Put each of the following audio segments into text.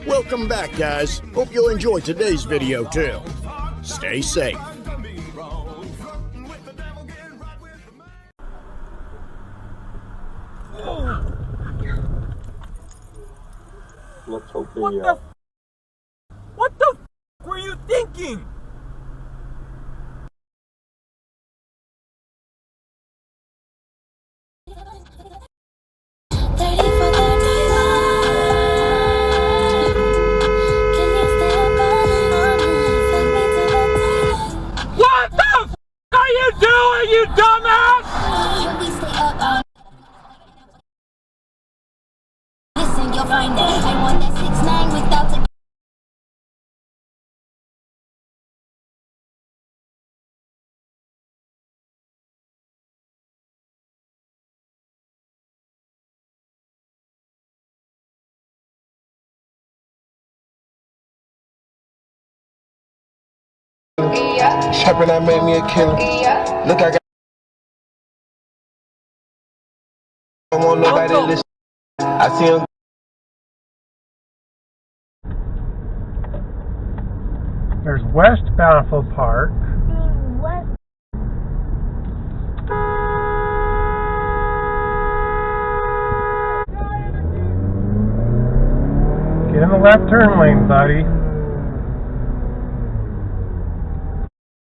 Welcome back, guys. Hope you'll enjoy today's video too. Stay safe. Let's hope What the f were you thinking? What the f are you doing, you dumbass? Listen, you'll find that I want that 6'9" without the Shopping, I made me a killer. Look, I don't want nobody to listen. I see him. There's West Bountiful Park. Get in the left turn lane, buddy.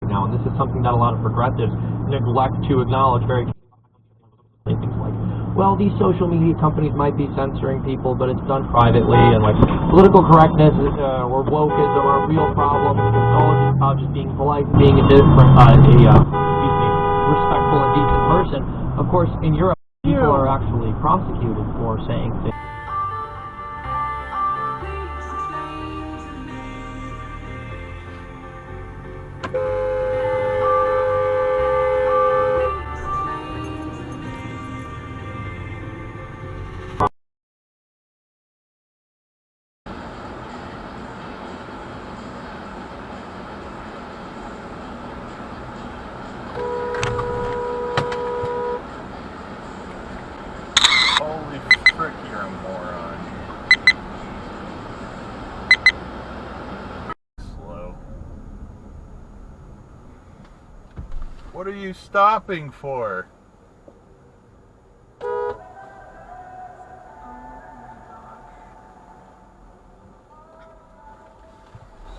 now, and this is something that a lot of progressives neglect to acknowledge very things like, well, these social media companies might be censoring people, but it's done privately, and like political correctness or wokeism are a real problem. It's all just about just being polite, being a different, respectful and decent person. Of course, in Europe, people are actually prosecuted for saying things. Holy frick, you're a moron. Slow. What are you stopping for?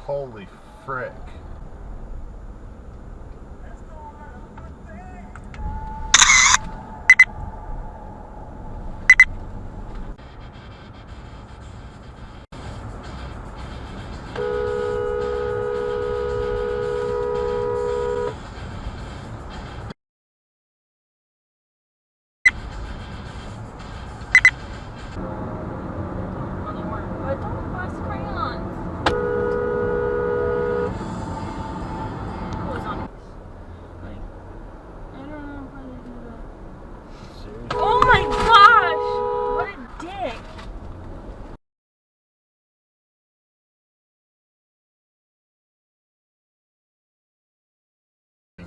Holy frick. Oh my gosh! What a dick!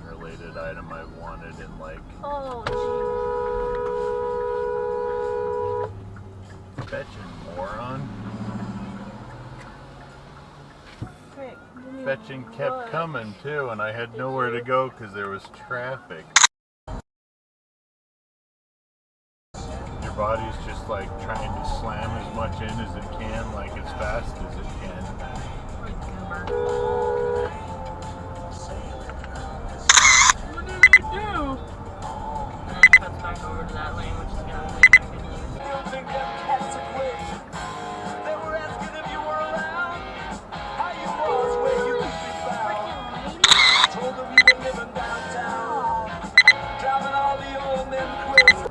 Related item I wanted in like. Oh, jeez. Fetching, moron. Frick, Fetching kept coming too, and I had nowhere to go because there was traffic. Your body's just like trying to slam as much in as it can, like as fast as it can. What did I do? And then he cuts back over to that lane, which is gonna make it They were asking if you were around, how you was, where you could be found. Told them you were living downtown, driving all the old men crazy.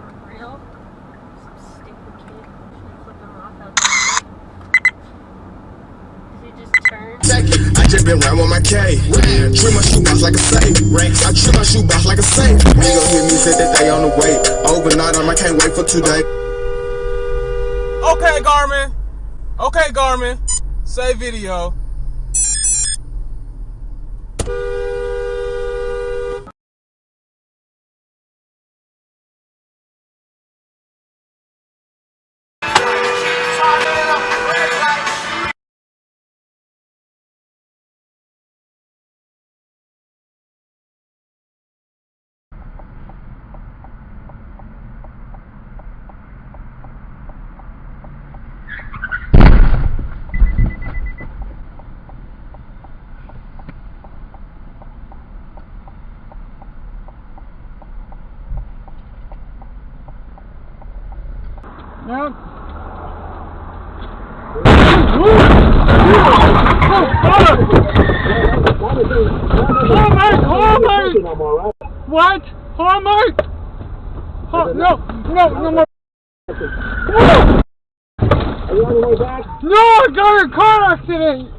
For real? Some stupid kid. Should flip him off out there. Did he just turn? I just been round with my K. Trim my shoebox like a safe. I trim my shoebox like a safe. They gon' hit me, said that they on the way. Overnight, I can't wait for 2 days. Okay, Garmin. Okay, Garmin. Save video. Yep. Hallmark! What? Hallmark? No more. Are you on your way back? No, I got in a car accident.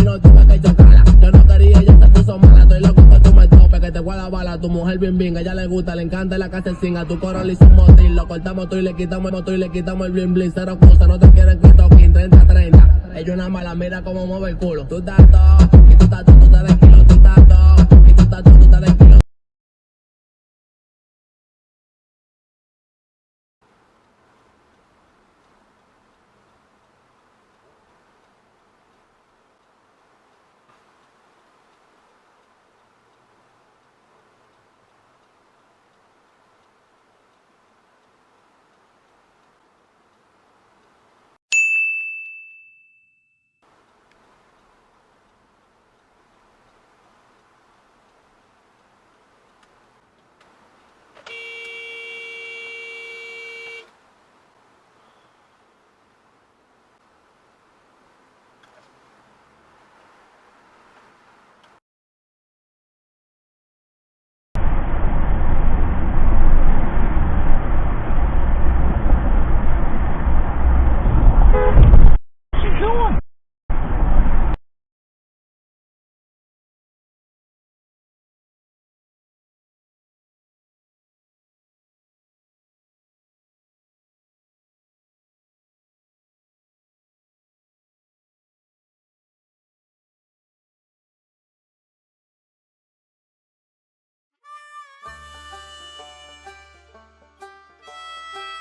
No tuve que chocarla, yo no quería, ella se puso mala, estoy loco que tú me topes, que te guarda bala, tu mujer bien bien, a ella le gusta, le encanta la casa sin a tu coro le hicimos motín, lo cortamos todo y le quitamos el motor y le quitamos el bling bling, cero cosa, no te quieren que toquen, 30-30, ellos nada más la mira como mueve el culo, tú estás todo, y tú estás todo, tú estás de kilo, tú estás todo, y tú estás todo, tú estás de kilo.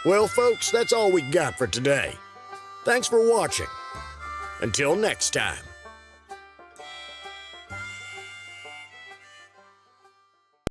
Well, folks, that's all we got for today. Thanks for watching. Until next time.